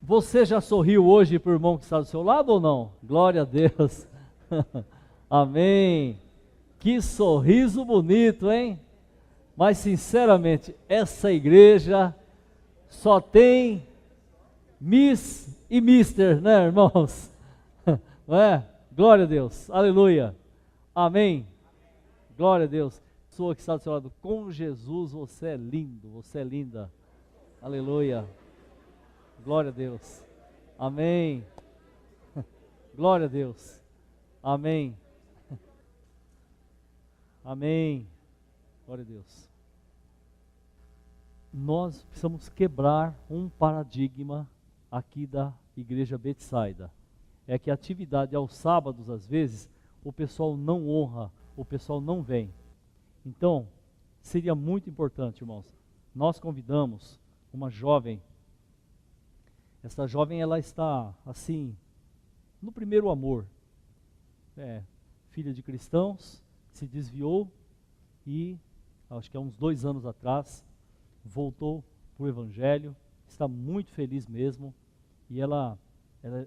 Você já sorriu hoje para o irmão que está do seu lado ou não? Glória a Deus. Amém. Que sorriso bonito, hein? Mas sinceramente, essa igreja só tem Miss e Mister, né, irmãos? Não é? Glória a Deus. Aleluia. Amém. Glória a Deus. Pessoa que está do seu lado, com Jesus você é lindo, você é linda. Aleluia. Glória a Deus. Amém. Glória a Deus. Amém. Amém. Glória a Deus. Nós precisamos quebrar um paradigma aqui da Igreja Betsaida. É que a atividade aos sábados, às vezes, o pessoal não honra, o pessoal não vem. Então, seria muito importante, irmãos, nós convidamos uma jovem. Essa jovem, ela está, assim, no primeiro amor. Filha de cristãos, se desviou e, acho que há uns 2 anos atrás, voltou para o Evangelho, está muito feliz mesmo, e ela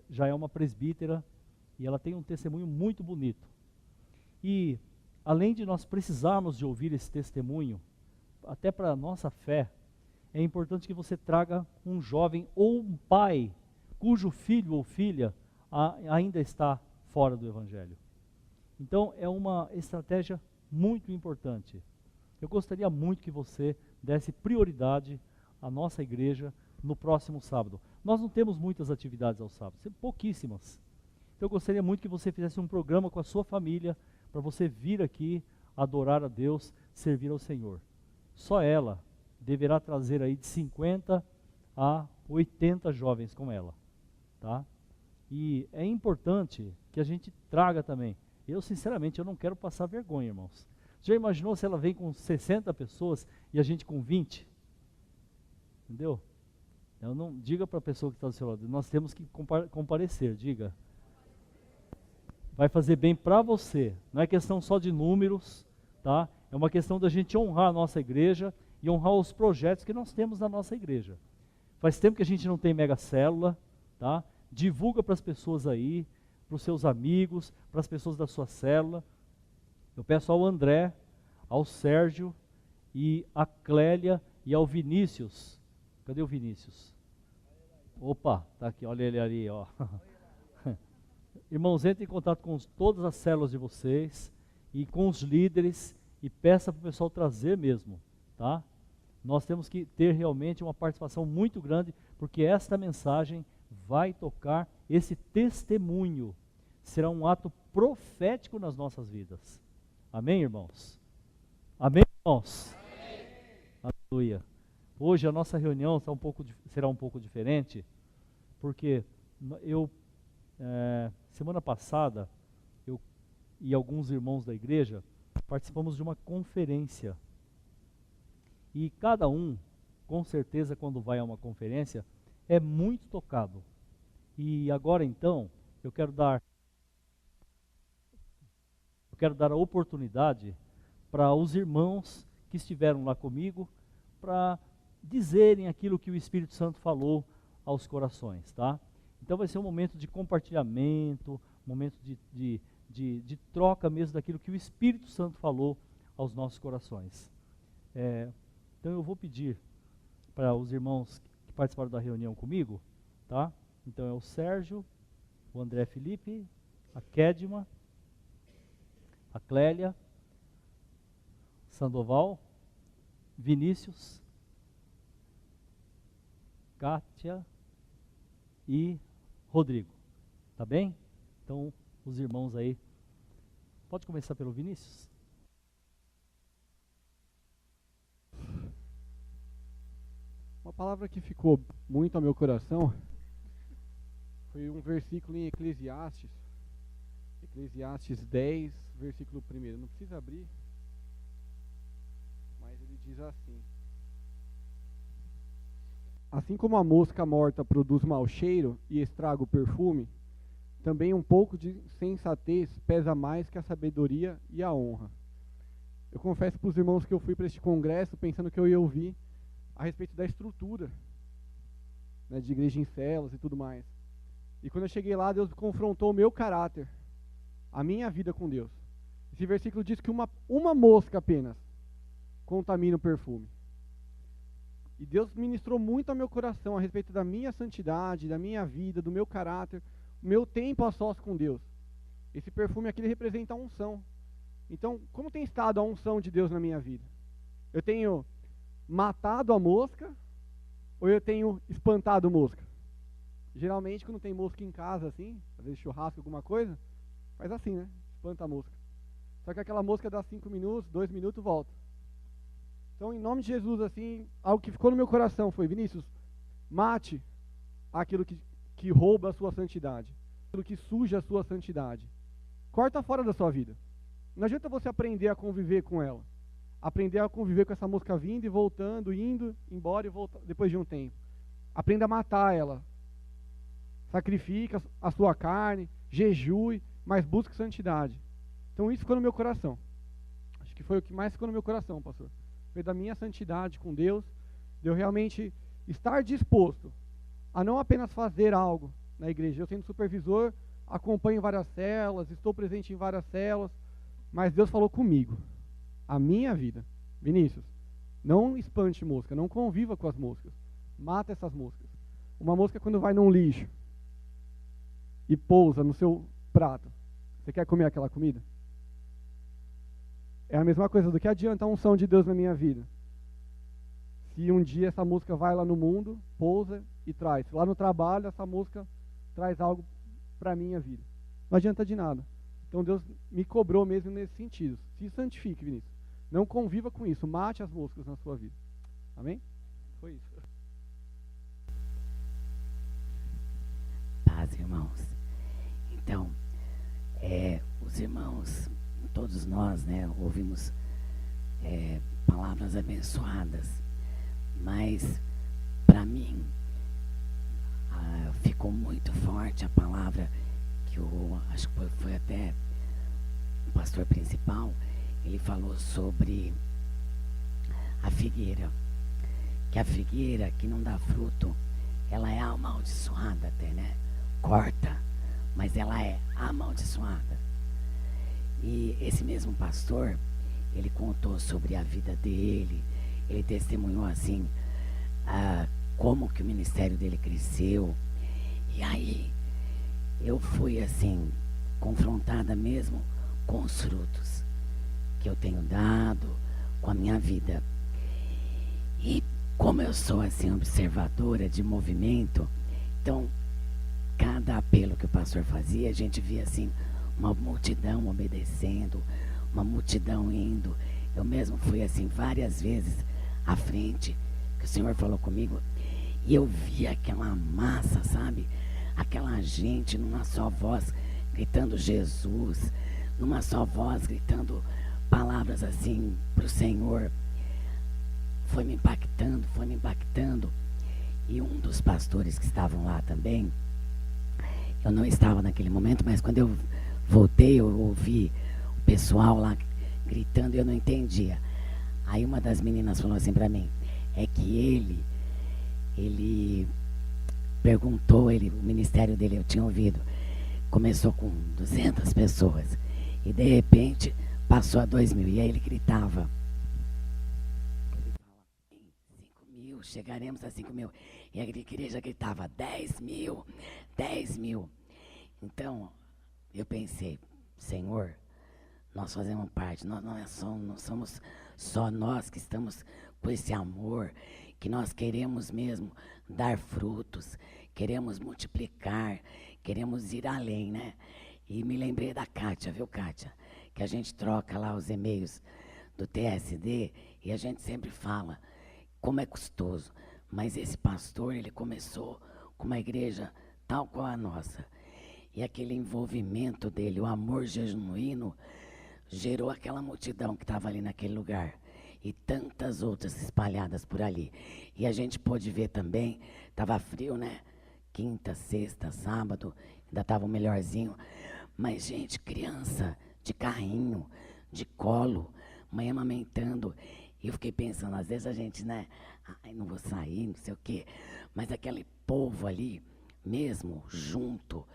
já é uma presbítera, e ela tem um testemunho muito bonito. E, além de nós precisarmos de ouvir esse testemunho, até para a nossa fé, é importante que você traga um jovem ou um pai cujo filho ou filha ainda está fora do Evangelho. Então, é uma estratégia muito importante. Eu gostaria muito que você desse prioridade à nossa igreja no próximo sábado. Nós não temos muitas atividades aos sábados, pouquíssimas. Então, eu gostaria muito que você fizesse um programa com a sua família, para você vir aqui adorar a Deus, servir ao Senhor. Só ela deverá trazer aí de 50 a 80 jovens com ela, tá? E é importante que a gente traga também. Eu, sinceramente, eu não quero passar vergonha, irmãos. Já imaginou se ela vem com 60 pessoas e a gente com 20? Entendeu? Eu não, diga para a pessoa que está do seu lado, nós temos que comparecer, diga. Vai fazer bem para você, não é questão só de números, tá? É uma questão da gente honrar a nossa igreja e honrar os projetos que nós temos na nossa igreja. Faz tempo que a gente não tem mega célula, tá? Divulga para as pessoas aí, para os seus amigos, para as pessoas da sua célula. Eu peço ao André, ao Sérgio e à Clélia e ao Vinícius. Cadê o Vinícius? Opa, tá aqui, olha ele ali, ó. Irmãos, entre em contato com todas as células de vocês e com os líderes e peça para o pessoal trazer mesmo, tá? Nós temos que ter realmente uma participação muito grande, porque esta mensagem vai tocar esse testemunho. Será um ato profético nas nossas vidas. Amém, irmãos? Amém, irmãos? Amém. Aleluia. Hoje a nossa reunião será um pouco diferente, porque semana passada, eu e alguns irmãos da igreja participamos de uma conferência. E cada um, com certeza, quando vai a uma conferência, é muito tocado. E agora então, eu quero dar a oportunidade para os irmãos que estiveram lá comigo, para dizerem aquilo que o Espírito Santo falou aos corações, tá? Então vai ser um momento de compartilhamento, um momento de troca mesmo daquilo que o Espírito Santo falou aos nossos corações. Então eu vou pedir para os irmãos que participaram da reunião comigo, tá? Então é o Sérgio, o André Felipe, a Kedma, a Clélia, Sandoval, Vinícius, Kátia e Rodrigo, tá bem? Então, os irmãos aí, pode começar pelo Vinícius? Uma palavra que ficou muito ao meu coração foi um versículo em Eclesiastes 10, versículo 1. Não precisa abrir, mas ele diz assim: assim como a mosca morta produz mau cheiro e estraga o perfume, também um pouco de sensatez pesa mais que a sabedoria e a honra. Eu confesso para os irmãos que eu fui para este congresso pensando que eu ia ouvir a respeito da estrutura né, de igreja em células e tudo mais. E quando eu cheguei lá, Deus confrontou o meu caráter, a minha vida com Deus. Esse versículo diz que uma mosca apenas contamina o perfume. E Deus ministrou muito ao meu coração a respeito da minha santidade, da minha vida, do meu caráter, o meu tempo a sós com Deus. Esse perfume aqui ele representa a unção. Então, como tem estado a unção de Deus na minha vida? Eu tenho matado a mosca ou eu tenho espantado mosca? Geralmente, quando tem mosca em casa, assim, às vezes churrasco, alguma coisa, faz assim, né? Espanta a mosca. Só que aquela mosca dá 5 minutos, 2 minutos, volta. Então, em nome de Jesus, assim, algo que ficou no meu coração foi: Vinícius, mate aquilo que rouba a sua santidade, aquilo que suja a sua santidade. Corta fora da sua vida. Não adianta você aprender a conviver com ela. Aprender a conviver com essa mosca vindo e voltando, indo embora e voltando, depois de um tempo. Aprenda a matar ela. Sacrifica a sua carne, jejue, mas busque santidade. Então isso ficou no meu coração. Acho que foi o que mais ficou no meu coração, pastor. Foi da minha santidade com Deus, de eu realmente estar disposto a não apenas fazer algo na igreja. Eu sendo supervisor, acompanho várias células, estou presente em várias células, mas Deus falou comigo, a minha vida: Vinícius, não espante mosca, não conviva com as moscas, mata essas moscas. Uma mosca, quando vai num lixo e pousa no seu prato, você quer comer aquela comida? É a mesma coisa. Do que adianta a unção de Deus na minha vida, se um dia essa mosca vai lá no mundo, pousa e traz? Lá no trabalho, essa mosca traz algo para a minha vida. Não adianta de nada. Então Deus me cobrou mesmo nesse sentido. Se santifique, Vinícius. Não conviva com isso. Mate as moscas na sua vida. Amém? Foi isso. Paz, irmãos. Então, os irmãos, todos nós, né, ouvimos palavras abençoadas, mas para mim ficou muito forte a palavra que acho que foi até o pastor principal. Ele falou sobre a figueira, que a figueira que não dá fruto, ela é amaldiçoada até, né? Corta, mas ela é amaldiçoada. E esse mesmo pastor, ele contou sobre a vida dele, ele testemunhou assim, como que o ministério dele cresceu. E aí, eu fui assim, confrontada mesmo com os frutos que eu tenho dado, com a minha vida. E como eu sou assim, observadora de movimento, então, cada apelo que o pastor fazia, a gente via assim, uma multidão obedecendo, uma multidão indo. Eu mesmo fui assim várias vezes à frente, que o Senhor falou comigo, e eu via aquela massa, sabe? Aquela gente numa só voz, gritando Jesus, numa só voz, gritando palavras assim para o Senhor. Foi me impactando. E um dos pastores que estavam lá também, eu não estava naquele momento, mas quando eu voltei, eu ouvi o pessoal lá gritando e eu não entendia. Aí uma das meninas falou assim para mim, é que ele perguntou, o ministério dele, eu tinha ouvido, começou com 200 pessoas e de repente passou a 2.000, e aí ele gritava, 5.000, chegaremos a 5.000, e a igreja gritava 10.000, 10.000. Então eu pensei, Senhor, nós fazemos parte, nós não somos só nós que estamos com esse amor, que nós queremos mesmo dar frutos, queremos multiplicar, queremos ir além, né? E me lembrei da Kátia, viu, Kátia? Que a gente troca lá os e-mails do TSD e a gente sempre fala como é custoso. Mas esse pastor, ele começou com uma igreja tal qual a nossa. E aquele envolvimento dele, o amor genuíno, gerou aquela multidão que estava ali naquele lugar. E tantas outras espalhadas por ali. E a gente pôde ver também, estava frio, né? Quinta, sexta, sábado, ainda estava o melhorzinho. Mas, gente, criança de carrinho, de colo, mãe amamentando. E eu fiquei pensando, às vezes a gente, né? Ai, não vou sair, não sei o quê. Mas aquele povo ali, mesmo junto,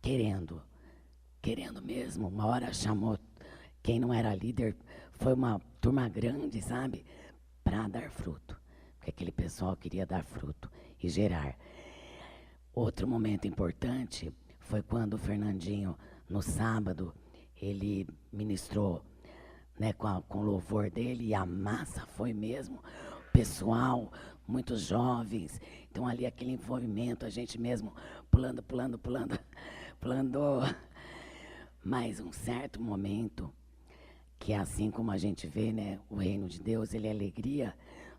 querendo mesmo. Uma hora chamou quem não era líder, foi uma turma grande, sabe? Para dar fruto. Porque aquele pessoal queria dar fruto e gerar. Outro momento importante foi quando o Fernandinho, no sábado, ele ministrou, né, com o louvor dele, e a massa foi mesmo. Pessoal, muitos jovens. Então ali aquele envolvimento, a gente mesmo pulando. Mas um certo momento, que é assim como a gente vê, né, o reino de Deus, ele é alegria,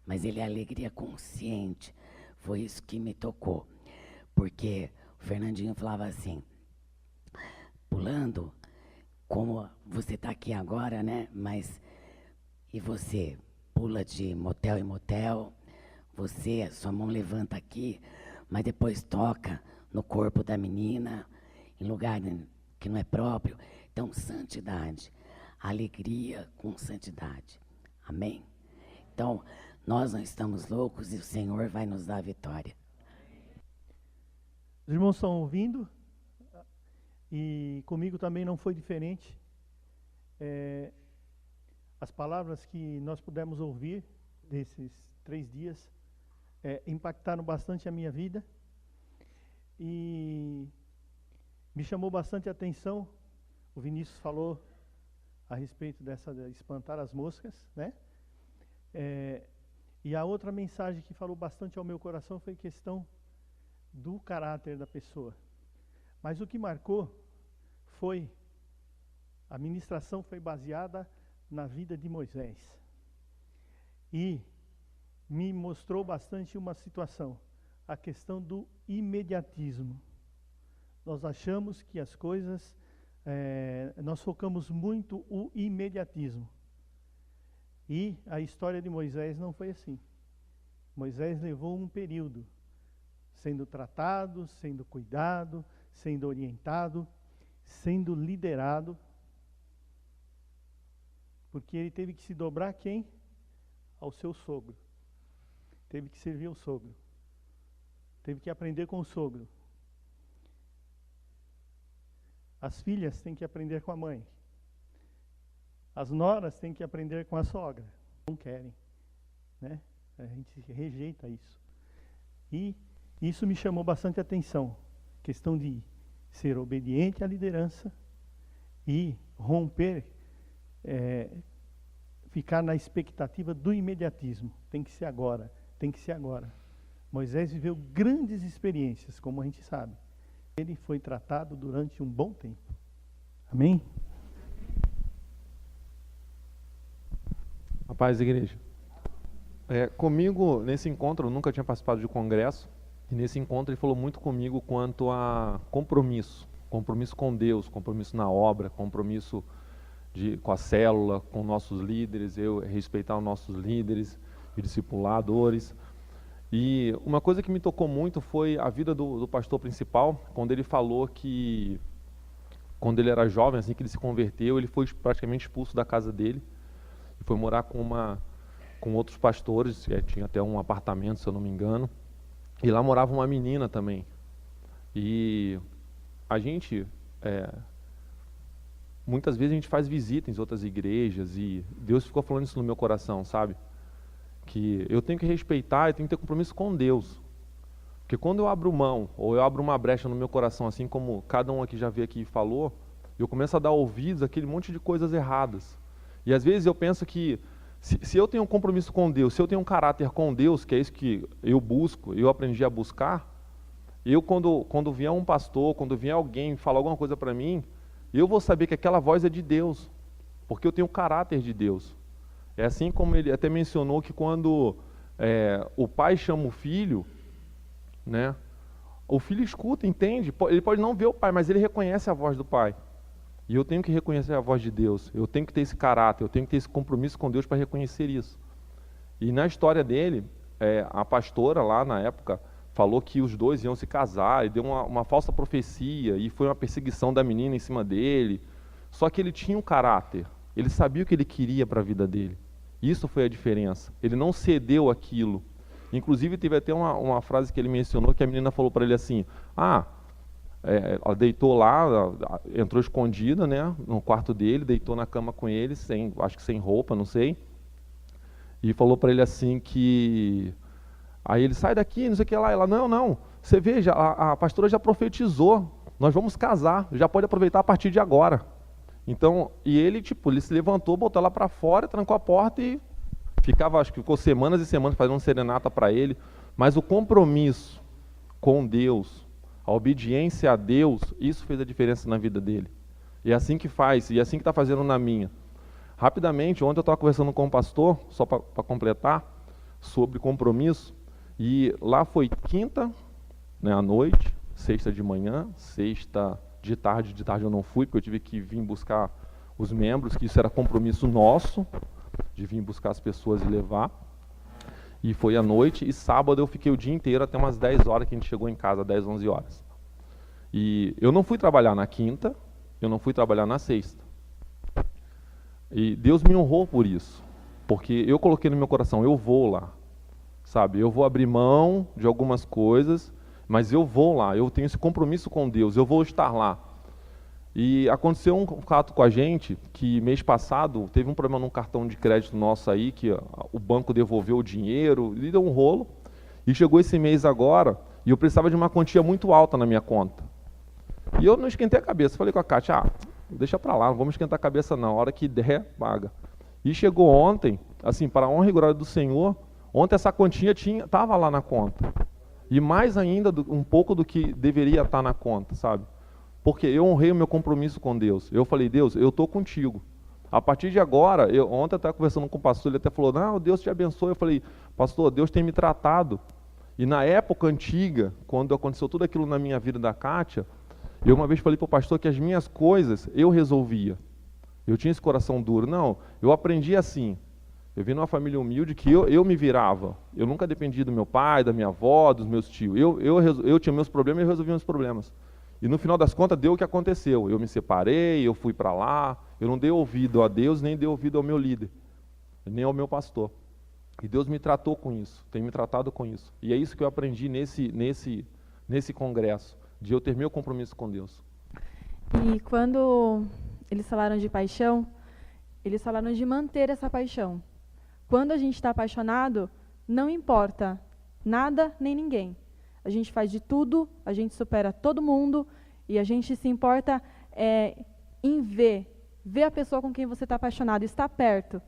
mas ele é alegria consciente. Foi isso que me tocou. Porque o Fernandinho falava assim, pulando, como você está aqui agora, né? Mas e você pula de motel em motel, você, sua mão levanta aqui, mas depois toca no corpo da menina, em lugar que não é próprio. Então, santidade, alegria com santidade. Amém? Então, nós não estamos loucos e o Senhor vai nos dar a vitória. Os irmãos estão ouvindo, e comigo também não foi diferente. As palavras que nós pudemos ouvir desses 3 dias impactaram bastante a minha vida, e me chamou bastante a atenção. O Vinícius falou a respeito dessa de espantar as moscas, né? E a outra mensagem que falou bastante ao meu coração foi questão do caráter da pessoa. Mas o que marcou foi, a ministração foi baseada na vida de Moisés. E me mostrou bastante uma situação, a questão do imediatismo. Nós achamos que as coisas, nós focamos muito o imediatismo. E a história de Moisés não foi assim. Moisés levou um período, sendo tratado, sendo cuidado, sendo orientado, sendo liderado, porque ele teve que se dobrar a quem? Ao seu sogro. Teve que servir ao sogro. Teve que aprender com o sogro. As filhas têm que aprender com a mãe. As noras têm que aprender com a sogra. Não querem, né? A gente rejeita isso. E isso me chamou bastante atenção. Questão de ser obediente à liderança e romper, ficar na expectativa do imediatismo. Tem que ser agora, tem que ser agora. Moisés viveu grandes experiências, como a gente sabe. Ele foi tratado durante um bom tempo. Amém? A paz, igreja. Comigo, nesse encontro, eu nunca tinha participado de congresso, e nesse encontro ele falou muito comigo quanto a compromisso com Deus, compromisso na obra, compromisso com a célula, com nossos líderes, eu respeitar os nossos líderes e discipuladores. E uma coisa que me tocou muito foi a vida do pastor principal, quando ele falou que, quando ele era jovem, assim que ele se converteu, ele foi praticamente expulso da casa dele, e foi morar com outros pastores, tinha até um apartamento, se eu não me engano, e lá morava uma menina também. E a gente, muitas vezes a gente faz visita em outras igrejas, e Deus ficou falando isso no meu coração, sabe? Que eu tenho que respeitar, eu tenho que ter compromisso com Deus. Porque quando eu abro mão, ou eu abro uma brecha no meu coração, assim como cada um aqui já veio aqui e falou, eu começo a dar ouvidos àquele monte de coisas erradas. E às vezes eu penso que, se eu tenho um compromisso com Deus, se eu tenho um caráter com Deus, que é isso que eu busco, eu aprendi a buscar, eu quando vier um pastor, quando vier alguém falar alguma coisa para mim, eu vou saber que aquela voz é de Deus, porque eu tenho o caráter de Deus. É assim como ele até mencionou que quando o pai chama o filho, né, o filho escuta, entende, ele pode não ver o pai, mas ele reconhece a voz do pai. E eu tenho que reconhecer a voz de Deus, eu tenho que ter esse caráter, eu tenho que ter esse compromisso com Deus para reconhecer isso. E na história dele, a pastora lá na época falou que os dois iam se casar, e deu uma falsa profecia, e foi uma perseguição da menina em cima dele. Só que ele tinha um caráter, ele sabia o que ele queria para a vida dele. Isso foi a diferença, ele não cedeu aquilo. Inclusive, teve até uma frase que ele mencionou, que a menina falou para ele assim, ela deitou lá, entrou escondida, né, no quarto dele, deitou na cama com ele, acho que sem roupa, não sei, e falou para ele assim que... Aí ele, sai daqui, não sei o que lá. Ela, não, você veja, a pastora já profetizou, nós vamos casar, já pode aproveitar a partir de agora. Então, e ele, ele se levantou, botou ela para fora, trancou a porta e acho que ficou semanas e semanas fazendo serenata para ele. Mas o compromisso com Deus, a obediência a Deus, isso fez a diferença na vida dele. E é assim que faz, e é assim que está fazendo na minha. Rapidamente, ontem eu estava conversando com o pastor, só para completar, sobre compromisso, e lá foi quinta, né, à noite, sexta de manhã, sexta de tarde eu não fui, porque eu tive que vir buscar os membros, que isso era compromisso nosso, de vir buscar as pessoas e levar. E foi à noite, e sábado eu fiquei o dia inteiro, até umas 10 horas que a gente chegou em casa, 10, 11 horas. E eu não fui trabalhar na quinta, eu não fui trabalhar na sexta. E Deus me honrou por isso, porque eu coloquei no meu coração, eu vou lá, sabe? Eu vou abrir mão de algumas coisas, mas eu vou lá, eu tenho esse compromisso com Deus, eu vou estar lá. E aconteceu um fato com a gente, que mês passado teve um problema num cartão de crédito nosso aí, que o banco devolveu o dinheiro, e deu um rolo, e chegou esse mês agora, e eu precisava de uma quantia muito alta na minha conta. E eu não esquentei a cabeça, falei com a Kátia, deixa pra lá, não vamos esquentar a cabeça não, a hora que der, paga. E chegou ontem, assim, para a honra e glória do Senhor, ontem essa quantia estava lá na conta. E mais ainda, um pouco do que deveria estar na conta, sabe? Porque eu honrei o meu compromisso com Deus. Eu falei, Deus, eu estou contigo. A partir de agora, ontem eu estava conversando com o pastor, ele até falou, não, Deus te abençoe. Eu falei, pastor, Deus tem me tratado. E na época antiga, quando aconteceu tudo aquilo na minha vida da Kátia, eu uma vez falei para o pastor que as minhas coisas eu resolvia. Eu tinha esse coração duro. Não, eu aprendi assim. Eu vim numa família humilde que eu me virava. Eu nunca dependia do meu pai, da minha avó, dos meus tios. Eu tinha meus problemas e eu resolvia meus problemas. E no final das contas deu o que aconteceu. Eu me separei, eu fui para lá, eu não dei ouvido a Deus, nem dei ouvido ao meu líder, nem ao meu pastor. E Deus me tratou com isso, tem me tratado com isso. E é isso que eu aprendi nesse congresso, de eu ter meu compromisso com Deus. E quando eles falaram de paixão, eles falaram de manter essa paixão. Quando a gente está apaixonado, não importa nada nem ninguém. A gente faz de tudo, a gente supera todo mundo e a gente se importa em ver a pessoa com quem você está apaixonado, estar perto.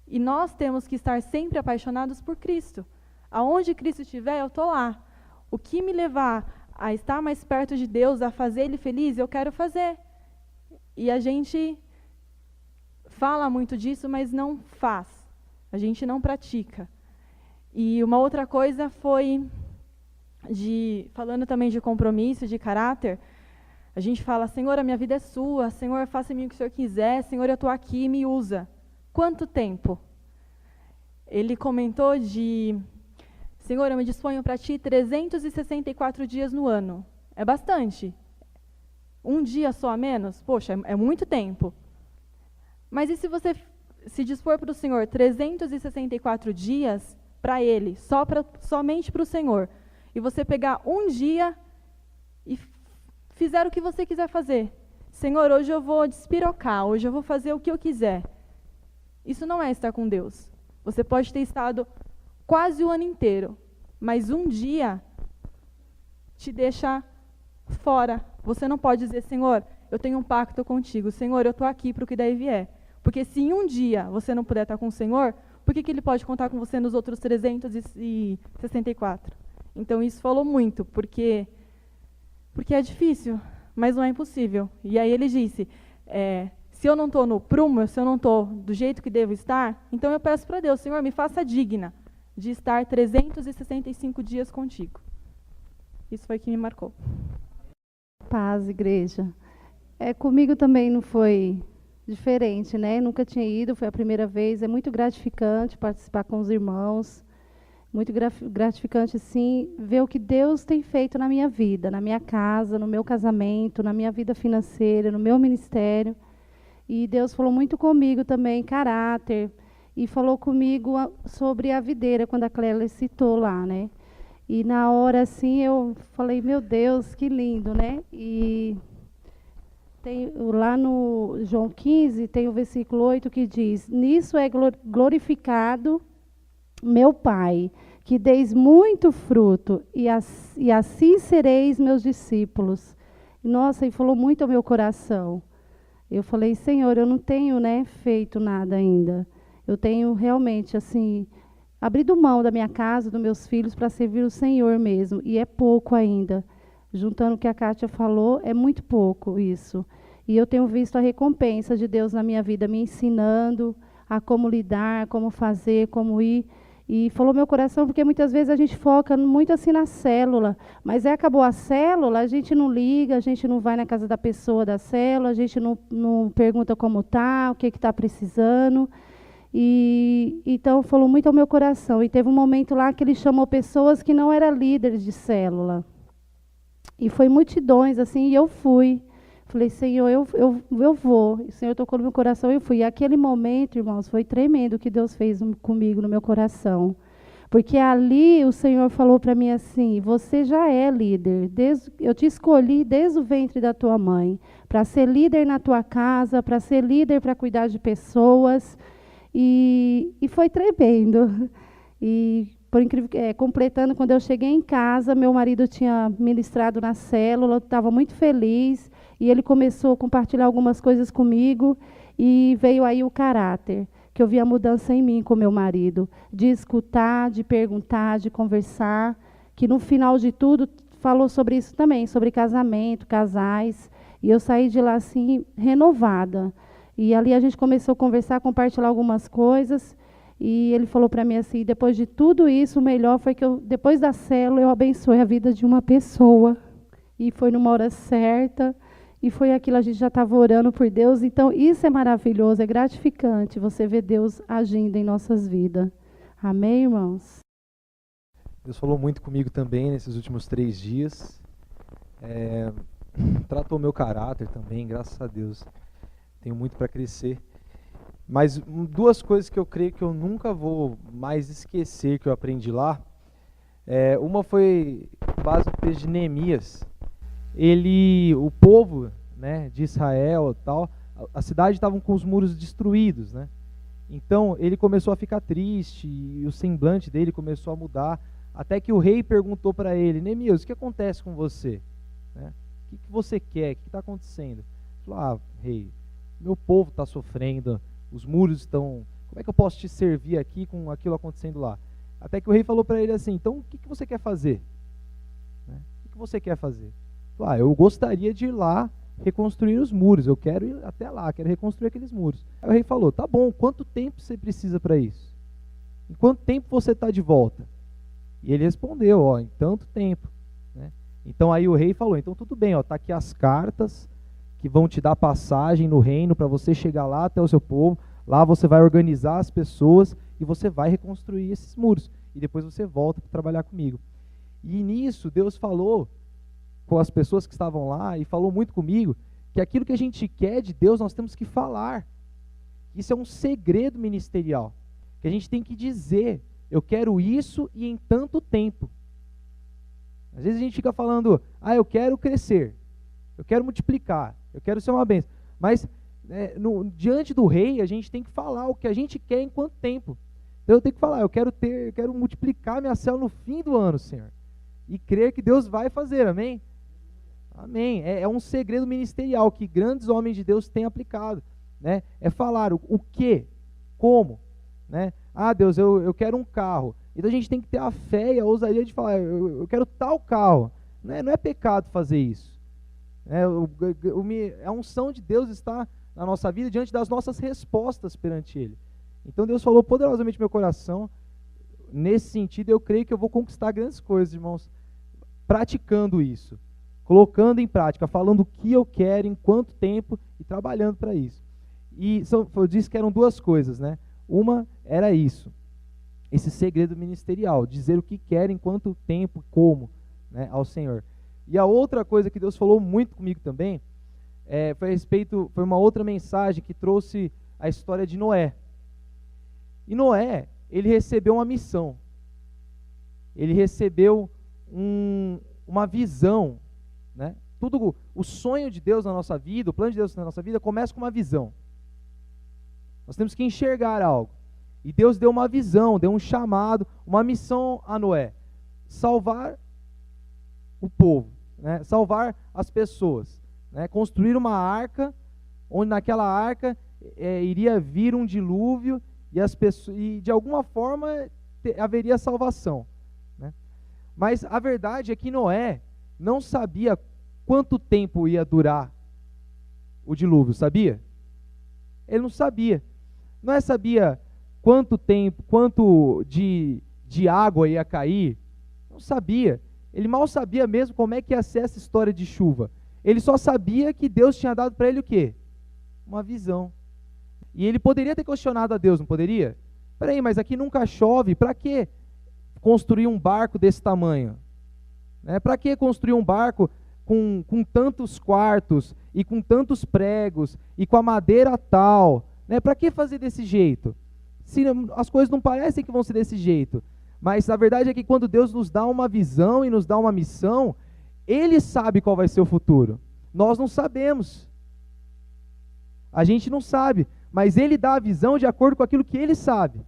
E nós temos que estar sempre apaixonados por Cristo. Aonde Cristo estiver, eu estou lá. O que me levar a estar mais perto de Deus, a fazer Ele feliz, eu quero fazer. E a gente fala muito disso, mas não faz. A gente não pratica. E uma outra coisa foi... falando também de compromisso, de caráter, a gente fala, Senhor, a minha vida é sua, Senhor, faça em mim o que o Senhor quiser, Senhor, eu estou aqui, me usa. Quanto tempo? Ele comentou Senhor, eu me disponho para Ti 364 dias no ano. É bastante. Um dia só a menos? Poxa, é muito tempo. Mas e se você se dispor para o Senhor 364 dias para Ele, somente para o Senhor, e você pegar um dia e fizer o que você quiser fazer. Senhor, hoje eu vou despirocar, hoje eu vou fazer o que eu quiser. Isso não é estar com Deus. Você pode ter estado quase o ano inteiro, mas um dia te deixa fora. Você não pode dizer, Senhor, eu tenho um pacto contigo. Senhor, eu estou aqui para o que daí vier. Porque se em um dia você não puder estar com o Senhor, por que Ele pode contar com você nos outros 364? Então, isso falou muito, porque é difícil, mas não é impossível. E aí ele disse, se eu não estou no prumo, se eu não estou do jeito que devo estar, então eu peço para Deus, Senhor, me faça digna de estar 365 dias contigo. Isso foi o que me marcou. Paz, igreja. Comigo também não foi diferente, né? Nunca tinha ido, foi a primeira vez. É muito gratificante participar com os irmãos. Muito gratificante, sim, ver o que Deus tem feito na minha vida, na minha casa, no meu casamento, na minha vida financeira, no meu ministério. E Deus falou muito comigo também, caráter. e falou comigo sobre a videira, quando a Clélia citou lá, né? E na hora, assim, eu falei, meu Deus, que lindo, né? E tem, lá no João 15, tem o versículo 8 que diz, nisso é glorificado meu Pai, que deis muito fruto, e assim sereis meus discípulos. Nossa, e falou muito ao meu coração. Eu falei, Senhor, eu não tenho, né, feito nada ainda. Eu tenho realmente, assim, abrido mão da minha casa, dos meus filhos, para servir o Senhor mesmo. E é pouco ainda. Juntando o que a Kátia falou, é muito pouco isso. E eu tenho visto a recompensa de Deus na minha vida, me ensinando a como lidar, como fazer, como ir. E falou meu coração, porque muitas vezes a gente foca muito assim na célula, mas acabou a célula, a gente não liga, a gente não vai na casa da pessoa da célula, a gente não pergunta como está, o que está precisando. E então falou muito ao meu coração. E teve um momento lá que ele chamou pessoas que não eram líderes de célula. E foi multidões, assim, e eu fui. Falei, Senhor, eu vou. O Senhor tocou no meu coração, eu fui. E aquele momento, irmãos, foi tremendo o que Deus fez comigo, no meu coração. Porque ali o Senhor falou para mim assim, você já é líder. Eu te escolhi desde o ventre da tua mãe, para ser líder na tua casa, para ser líder para cuidar de pessoas. E foi tremendo. E, por incrível que completando, quando eu cheguei em casa, meu marido tinha ministrado na célula, eu estava muito feliz. E ele começou a compartilhar algumas coisas comigo e veio aí o caráter, que eu vi a mudança em mim com meu marido, de escutar, de perguntar, de conversar, que no final de tudo falou sobre isso também, sobre casamento, casais, e eu saí de lá assim renovada. E ali a gente começou a conversar, compartilhar algumas coisas, e ele falou para mim assim, depois de tudo isso, o melhor foi que depois da célula eu abençoei a vida de uma pessoa, e foi numa hora certa. E foi aquilo, a gente já estava orando por Deus. Então, isso é maravilhoso, é gratificante você ver Deus agindo em nossas vidas. Amém, irmãos? Deus falou muito comigo também nesses últimos 3 dias. Tratou meu caráter também, graças a Deus. Tenho muito para crescer. Mas 2 coisas que eu creio que eu nunca vou mais esquecer que eu aprendi lá. Uma foi base do texto de Neemias. O povo, né, de Israel, tal, a cidade estava com os muros destruídos, né? Então ele começou a ficar triste e o semblante dele começou a mudar, até que o rei perguntou para ele, Neemias, o que acontece com você? Né? O que você quer? O que está acontecendo? Ele falou, rei, meu povo está sofrendo, os muros estão... Como é que eu posso te servir aqui com aquilo acontecendo lá? Até que o rei falou para ele assim, então o que você quer fazer? Né? O que você quer fazer? Eu gostaria de ir lá reconstruir os muros, eu quero ir até lá, quero reconstruir aqueles muros. Aí o rei falou, tá bom, quanto tempo você precisa para isso? Em quanto tempo você está de volta? E ele respondeu, em tanto tempo. Né? Então aí o rei falou, então tudo bem, tá aqui as cartas que vão te dar passagem no reino para você chegar lá até o seu povo, lá você vai organizar as pessoas e você vai reconstruir esses muros. E depois você volta para trabalhar comigo. E nisso Deus falou com as pessoas que estavam lá, e falou muito comigo, que aquilo que a gente quer de Deus, nós temos que falar. Isso é um segredo ministerial, que a gente tem que dizer, eu quero isso e em tanto tempo. Às vezes a gente fica falando, eu quero crescer, eu quero multiplicar, eu quero ser uma bênção, mas diante do rei, a gente tem que falar o que a gente quer em quanto tempo. Então eu tenho que falar, eu quero multiplicar minha célula no fim do ano, Senhor, e crer que Deus vai fazer, amém? Amém. É um segredo ministerial que grandes homens de Deus têm aplicado, né? É falar o que, como, né? Deus, eu quero um carro. Então a gente tem que ter a fé e a ousadia de falar, eu quero tal carro. Não é pecado fazer isso. A unção de Deus está na nossa vida diante das nossas respostas perante Ele. Então Deus falou poderosamente no meu coração. Nesse sentido, eu creio que eu vou conquistar grandes coisas, irmãos, praticando isso. Colocando em prática, falando o que eu quero, em quanto tempo e trabalhando para isso. E eu disse que eram 2 coisas, né? Uma era isso, esse segredo ministerial, dizer o que quer, em quanto tempo, como, né, ao Senhor. E a outra coisa que Deus falou muito comigo também, foi uma outra mensagem que trouxe a história de Noé. E Noé, ele recebeu uma missão. Ele recebeu uma visão, né? Tudo, o sonho de Deus na nossa vida, o plano de Deus na nossa vida começa com uma visão. Nós temos que enxergar algo. E Deus deu uma visão, deu um chamado, uma missão a Noé. Salvar o povo, né? Salvar as pessoas, né? Construir uma arca, onde naquela arca iria vir um dilúvio e as pessoas, e de alguma forma haveria salvação, né? Mas a verdade é que Noé não sabia quanto tempo ia durar o dilúvio, sabia? Ele não sabia. Noé sabia quanto tempo, quanto de água ia cair. Não sabia. Ele mal sabia mesmo como é que ia ser essa história de chuva. Ele só sabia que Deus tinha dado para ele o quê? Uma visão. E ele poderia ter questionado a Deus, não poderia? Peraí, mas aqui nunca chove, para que construir um barco desse tamanho? Né? Para que construir um barco com tantos quartos, e com tantos pregos, e com a madeira tal? Né? Para que fazer desse jeito? Se as coisas não parecem que vão ser desse jeito. Mas a verdade é que quando Deus nos dá uma visão e nos dá uma missão, Ele sabe qual vai ser o futuro. Nós não sabemos. A gente não sabe, mas Ele dá a visão de acordo com aquilo que Ele sabe.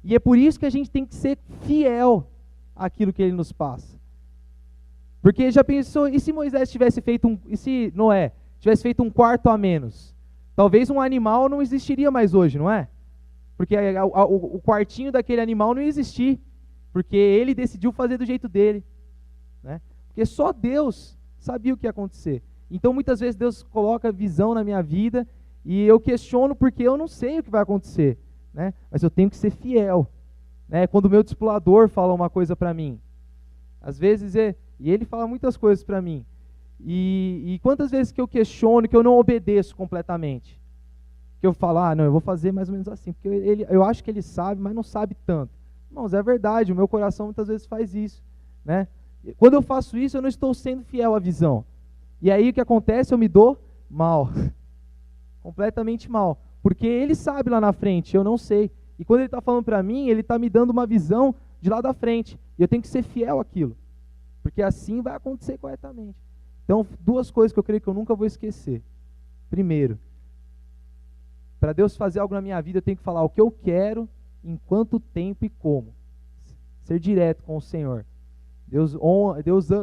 E é por isso que a gente tem que ser fiel àquilo que Ele nos passa. Porque já pensou, e se Moisés tivesse feito e se Noé tivesse feito um quarto a menos? Talvez um animal não existiria mais hoje, não é? Porque o quartinho daquele animal não ia existir, porque ele decidiu fazer do jeito dele, né? Porque só Deus sabia o que ia acontecer. Então muitas vezes Deus coloca visão na minha vida e eu questiono porque eu não sei o que vai acontecer, né? Mas eu tenho que ser fiel, né? Quando o meu discipulador fala uma coisa para mim, às vezes e ele fala muitas coisas para mim, e quantas vezes que eu questiono, que eu não obedeço completamente, que eu falo, não, eu vou fazer mais ou menos assim, porque eu acho que ele sabe, mas não sabe tanto. Irmãos, é verdade, o meu coração muitas vezes faz isso, né? Quando eu faço isso, eu não estou sendo fiel à visão. E aí o que acontece? Eu me dou mal. Completamente mal. Porque ele sabe lá na frente, eu não sei. E quando ele está falando para mim, ele está me dando uma visão de lá da frente. E eu tenho que ser fiel àquilo. Porque assim vai acontecer corretamente. Então, duas coisas que eu creio que eu nunca vou esquecer. Primeiro, para Deus fazer algo na minha vida, eu tenho que falar o que eu quero, em quanto tempo e como. Ser direto com o Senhor. Deus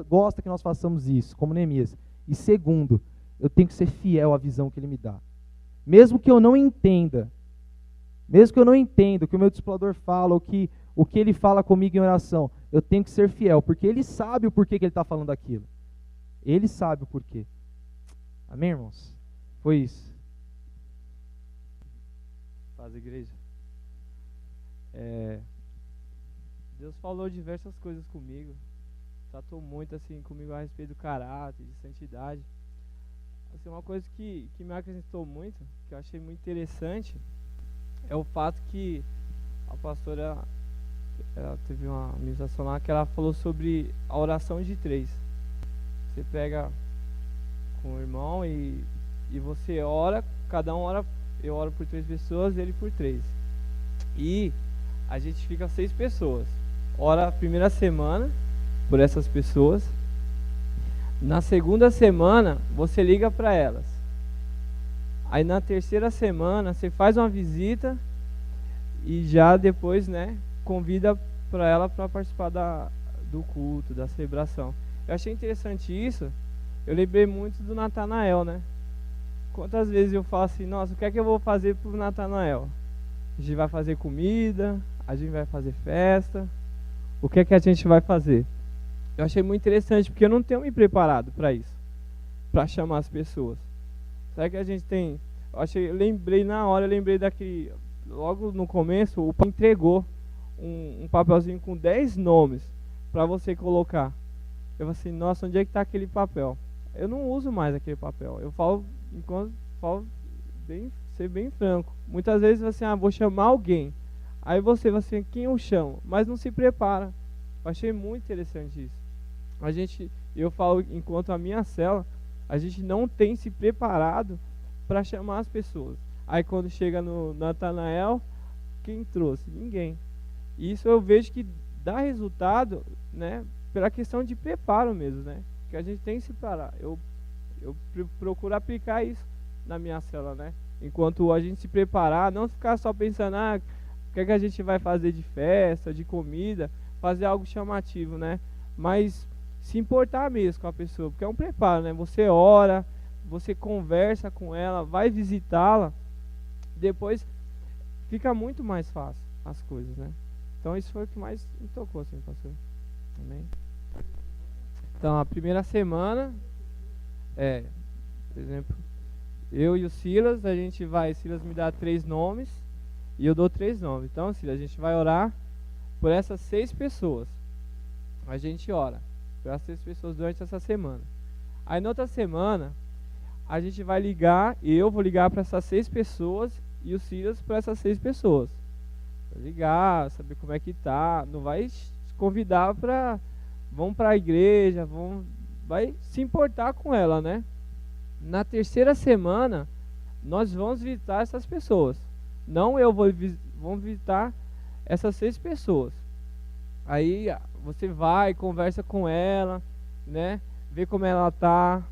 gosta que nós façamos isso, como Neemias. E segundo, eu tenho que ser fiel à visão que Ele me dá. Mesmo que eu não entenda, mesmo que eu não entenda o que o meu discipulador fala, o que ele fala comigo em oração, eu tenho que ser fiel, porque Ele sabe o porquê que Ele está falando aquilo. Ele sabe o porquê. Amém, irmãos? Foi isso. Paz, igreja. Deus falou diversas coisas comigo. Tratou muito assim comigo a respeito do caráter, de santidade. Assim, uma coisa que me acrescentou muito, que eu achei muito interessante, é o fato que a pastora ela teve uma ministração lá que ela falou sobre a oração de 3. Você pega com o irmão e você ora, cada um ora, eu oro por 3 pessoas, ele por 3. E a gente fica 6 pessoas. Ora a primeira semana por essas pessoas. Na segunda semana, você liga para elas. Aí na terceira semana, você faz uma visita e já depois, né, convida para ela para participar do culto, da celebração. Eu achei interessante isso. Eu lembrei muito do Natanael, né? Quantas vezes eu falo assim, nossa, o que é que eu vou fazer pro Natanael? A gente vai fazer comida, a gente vai fazer festa. O que é que a gente vai fazer? Eu achei muito interessante, porque eu não tenho me preparado para isso, para chamar as pessoas. Sabe que a gente tem... lembrei daquele... Logo no começo, o pai entregou um papelzinho com 10 nomes para você colocar. Eu falei assim, nossa, onde é que está aquele papel? Eu não uso mais aquele papel. Eu falo, ser bem franco. Muitas vezes você, vou chamar alguém. Aí você vai assim, quem eu chamo? Mas não se prepara. Eu achei muito interessante isso. Eu falo, enquanto a minha célula, a gente não tem se preparado para chamar as pessoas. Aí quando chega no Natanael, quem trouxe? Ninguém. E isso eu vejo que dá resultado, né, pela questão de preparo mesmo, né? Que a gente tem que se preparar. Eu procuro aplicar isso na minha célula, né? Enquanto a gente se preparar, não ficar só pensando, o que é que a gente vai fazer de festa, de comida, fazer algo chamativo, né? Mas se importar mesmo com a pessoa, porque é um preparo, né? Você ora, você conversa com ela, vai visitá-la, depois fica muito mais fácil as coisas, né? Então isso foi o que mais me tocou, assim, pastor. Amém? Então, a primeira semana, por exemplo, eu e o Silas, Silas me dá 3 nomes, e eu dou 3 nomes. Então, Silas, a gente vai orar por essas 6 pessoas. A gente ora por essas 6 pessoas durante essa semana. Aí, na outra semana, a gente vai ligar, eu vou ligar para essas 6 pessoas, e o Silas para essas 6 pessoas. Vai ligar, saber como é que tá, não vai convidar vão para a igreja, vai se importar com ela, né? Na terceira semana, nós vamos visitar essas pessoas. Não eu vamos visitar essas 6 pessoas. Aí você vai, conversa com ela, né? Vê como ela tá,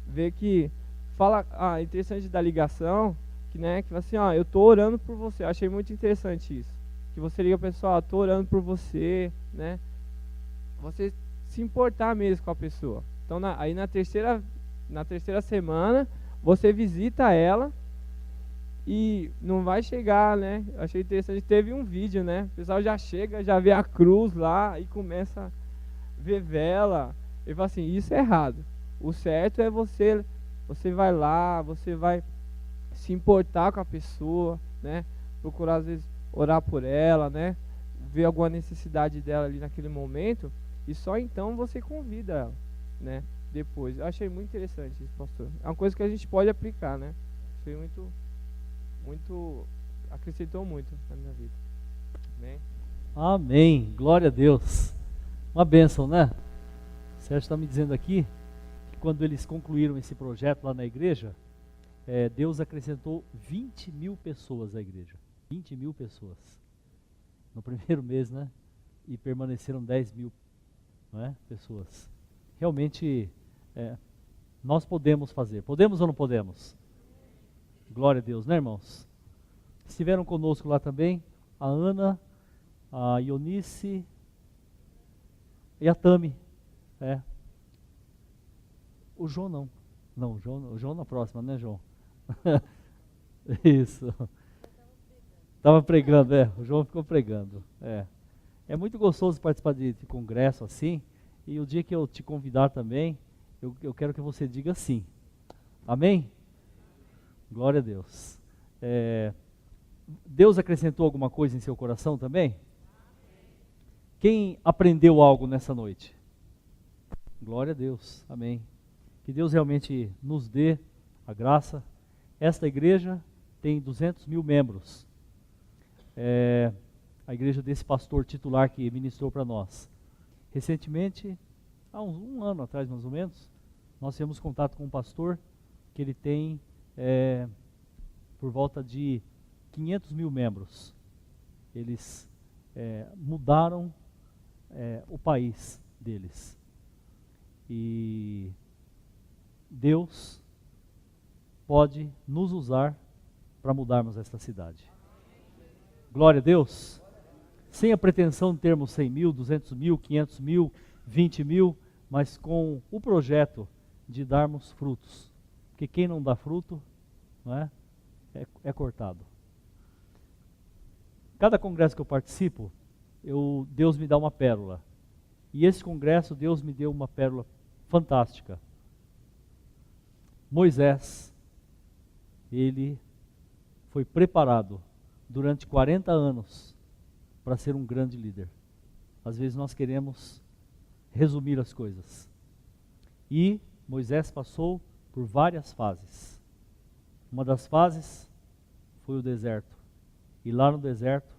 vê que fala, interessante da ligação, que fala assim, eu tô orando por você. Eu achei muito interessante isso. Que você liga, pessoal, tô orando por você, né? Você se importar mesmo com a pessoa. Então, aí na terceira semana, você visita ela e não vai chegar, né? Eu achei interessante, teve um vídeo, né? O pessoal já chega, já vê a cruz lá e começa a ver vela. Ele fala assim, isso é errado. O certo é você vai lá, você vai se importar com a pessoa, né? Procurar, às vezes, orar por ela, né? Ver alguma necessidade dela ali naquele momento. E só então você convida ela, né? Depois. Eu achei muito interessante isso, pastor. É uma coisa que a gente pode aplicar, né? Achei acrescentou muito na minha vida. Amém? Amém. Glória a Deus. Uma bênção, né? O Sérgio está me dizendo aqui que quando eles concluíram esse projeto lá na igreja, Deus acrescentou 20 mil pessoas à igreja. 20 mil pessoas. No primeiro mês, né? E permaneceram 10 mil, né, pessoas. Realmente, nós podemos fazer. Podemos ou não podemos? Glória a Deus, né, irmãos? Estiveram conosco lá também a Ana, a Ionice e a Tami. O João não. Não, o João na próxima, né, João? Isso. Estava pregando, o João ficou pregando. É muito gostoso participar de congresso assim, e o dia que eu te convidar também, eu quero que você diga sim. Amém? Glória a Deus. Deus acrescentou alguma coisa em seu coração também? Quem aprendeu algo nessa noite? Glória a Deus. Amém. Que Deus realmente nos dê a graça. Esta igreja tem 200 mil membros. A igreja desse pastor titular que ministrou para nós. Recentemente, há um ano atrás mais ou menos, nós tivemos contato com um pastor que ele tem por volta de 500 mil membros. Eles mudaram o país deles. E Deus pode nos usar para mudarmos esta cidade. Glória a Deus. Sem a pretensão de termos 100 mil, 200 mil, 500 mil, 20 mil, mas com o projeto de darmos frutos. Porque quem não dá fruto, não é cortado. Cada congresso que eu participo, Deus me dá uma pérola. E esse congresso, Deus me deu uma pérola fantástica. Moisés, ele foi preparado durante 40 anos para ser um grande líder. Às vezes nós queremos resumir as coisas. E Moisés passou por várias fases. Uma das fases foi o deserto. E lá no deserto,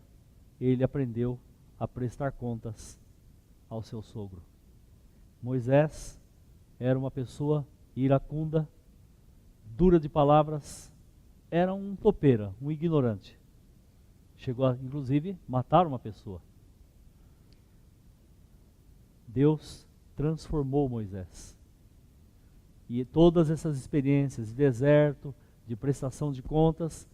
ele aprendeu a prestar contas ao seu sogro. Moisés era uma pessoa iracunda, dura de palavras, era um topeira, um ignorante. chegou a, inclusive, matar uma pessoa. Deus transformou Moisés. E todas essas experiências de deserto, de prestação de contas,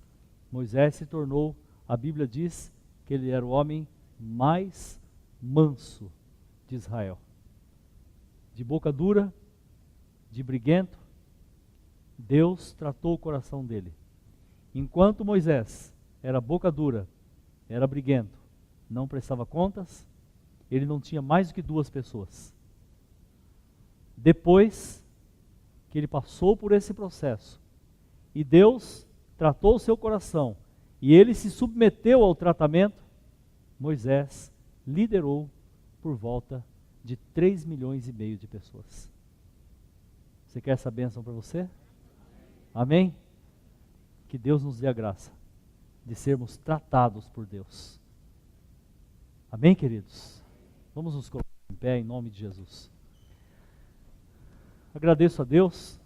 Moisés se tornou, a Bíblia diz que ele era o homem mais manso de Israel. De boca dura, de briguento, Deus tratou o coração dele. Enquanto Moisés era boca dura, era briguento, não prestava contas, ele não tinha mais do que 2 pessoas. Depois que ele passou por esse processo, e Deus tratou o seu coração, e ele se submeteu ao tratamento, Moisés liderou por volta de 3,5 milhões de pessoas. Você quer essa bênção para você? Amém? Que Deus nos dê a graça de sermos tratados por Deus. Amém, queridos? Vamos nos colocar em pé em nome de Jesus. Agradeço a Deus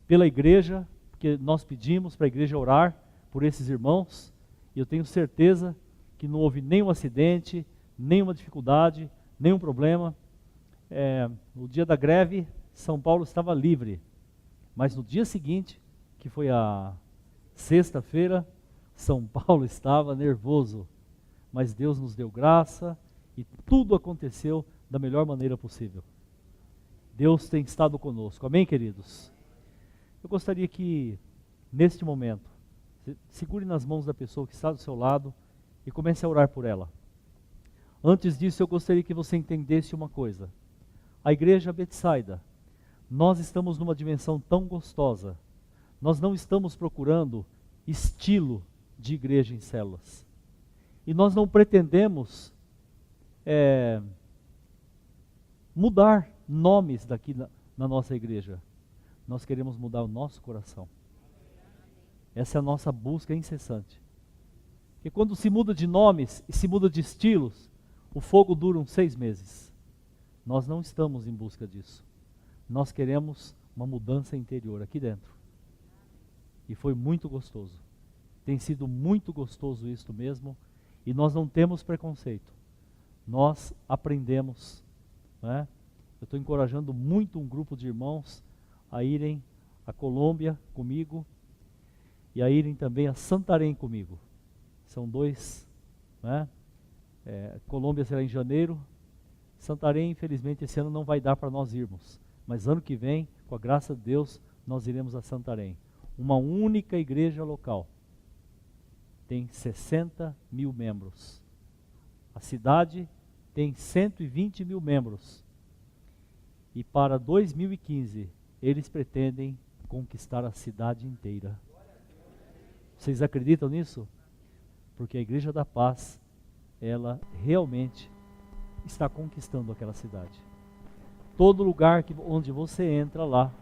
pela igreja, porque nós pedimos para a igreja orar por esses irmãos, e eu tenho certeza que não houve nenhum acidente, nenhuma dificuldade, nenhum problema. No dia da greve, São Paulo estava livre, mas no dia seguinte, que foi a sexta-feira, São Paulo estava nervoso, mas Deus nos deu graça e tudo aconteceu da melhor maneira possível. Deus tem estado conosco, amém, queridos? Eu gostaria que, neste momento, segure nas mãos da pessoa que está do seu lado e comece a orar por ela. Antes disso, eu gostaria que você entendesse uma coisa. A igreja Betsaida, nós estamos numa dimensão tão gostosa. Nós não estamos procurando estilo de igreja em células. E nós não pretendemos mudar nomes daqui na nossa igreja. Nós queremos mudar o nosso coração. Essa é a nossa busca incessante. Porque quando se muda de nomes e se muda de estilos, o fogo dura uns 6 meses. Nós não estamos em busca disso. Nós queremos uma mudança interior aqui dentro. E foi muito gostoso. Tem sido muito gostoso isto mesmo. E nós não temos preconceito. Nós aprendemos. Né? Eu estou encorajando muito um grupo de irmãos a irem à Colômbia comigo e a irem também a Santarém comigo. São 2, né? Colômbia será em janeiro. Santarém, infelizmente, esse ano não vai dar para nós irmos. Mas ano que vem, com a graça de Deus, nós iremos a Santarém. Uma única igreja local. Tem 60.000 membros. A cidade tem 120.000 membros. E para 2015, eles pretendem conquistar a cidade inteira. Vocês acreditam nisso? Porque a Igreja da Paz, ela realmente está conquistando aquela cidade. Todo lugar onde você entra lá,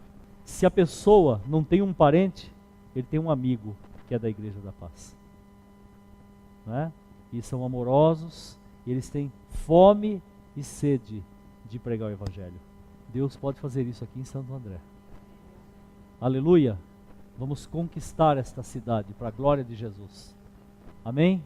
se a pessoa não tem um parente, ele tem um amigo que é da Igreja da Paz. Né? E são amorosos, e eles têm fome e sede de pregar o Evangelho. Deus pode fazer isso aqui em Santo André. Aleluia! Vamos conquistar esta cidade para a glória de Jesus. Amém?